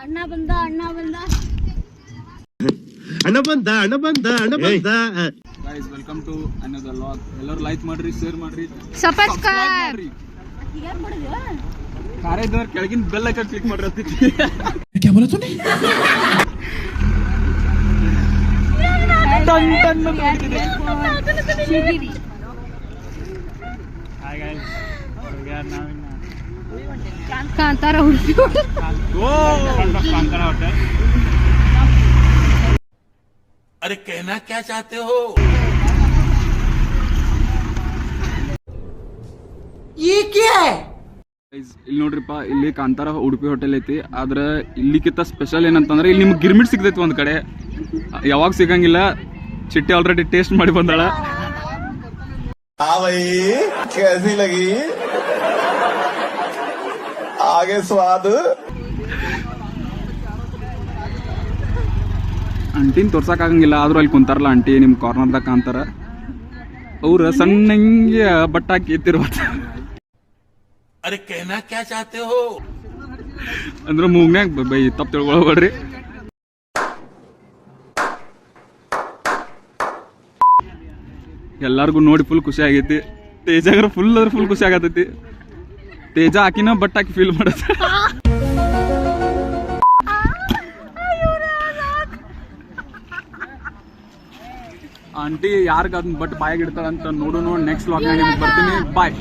ಅಣ್ಣ ಬಂದ ಅಣ್ಣ ಬಂದ ಅಣ್ಣ ಬಂದ ಅಣ್ಣ ಬಂದ ಅಣ್ಣ ಬಂದ. Guys welcome to another vlog. ಎಲ್ಲರೂ ಲೈಕ್ ಮಾಡ್ರಿ, ಶೇರ್ ಮಾಡ್ರಿ, ಸಬ್ಸ್ಕ್ರೈಬ್ ಮಾಡ್ರಿ. ಕಾರ್ಯ ಇದ್ದವ್ರು ಕೆಳಗಿನ ಬೆಲ್ ಐಕಾನ್ ಕ್ಲಿಕ್ ಮಾಡ್ರಿ. ಕಾಂತಾರ ಉಡುಪಿ ಕಾಂತಾರ ಹೋಟೆಲ್. अरे कहना क्या चाहते हो? ये क्या है? ಇಲ್ಲಿ ನೋಡ್ರಿಪ್ಪ, ಇಲ್ಲಿ ಕಾಂತಾರ ಉಡುಪಿ ಹೋಟೆಲ್ ಐತಿ. ಆದ್ರೆ ಇಲ್ಲಿಕ್ಕಿಂತ ಸ್ಪೆಷಲ್ ಏನಂತಂದ್ರೆ ಇಲ್ಲಿ ನಿಮ್ಗೆ ಗಿರ್ಮಿಟ್ ಸಿಗ್ತೈತಿ ಒಂದ್ ಕಡೆ, ಯಾವಾಗ ಸಿಗಂಗಿಲ್ಲ. ಚಿಟ್ಟಿ ಆಲ್ರೆಡಿ ಟೇಸ್ಟ್ ಮಾಡಿ ಬಂದಾಳ. कैसी लगी? आगे स्वाद. ಅಂಟಿನ ತೋರ್ಸಕ್ ಆಗಂಗಿಲ್ಲ, ಆದ್ರೂ ಅಲ್ಲಿ ಕುಂತಾರಲ್ಲ ಆಂಟಿ ನಿಮ್ ಕಾರ್ನರ್ದಾಗ ಕಾಂತಾರ. ಅವ್ರ ಸಣ್ಣಂಗೆ ಬಟ್ಟ ಹಾಕಿ ಎತ್ತಿರುವ. अरे कहना क्या चाहते हो? ಅಂದ್ರೆ ಮೂಗ್ನ್ಯಾಗ ಬೈ ತಪ್ಪು ತಿಳ್ಕೊಳ್ಬೇಡ್ರಿ. ಎಲ್ಲಾರ್ಗು ನೋಡಿ ಫುಲ್ ಖುಷಿ ಆಗೈತಿ. ತೇಜಾಗ್ರ ಫುಲ್ ಅದ್ರ ಫುಲ್ ಖುಷಿ ಆಗತೈತಿ. ತೇಜ ಹಾಕಿನ ಬಟ್ ಹಾಕಿ ಫೀಲ್ ಮಾಡತ್ತ. ಆಂಟಿ ಯಾರಿಗ ಅದನ್ನ ಬಟ್ ಬಾಯಿಗೆ ಇಡ್ತಾಳಂತ ನೋಡೋಣ. ನೆಕ್ಸ್ಟ್ ವ್ಲಾಗ್ನಾಗ ನಿಮ್ಗೆ ಬರ್ತೀನಿ. ಬಾಯ್.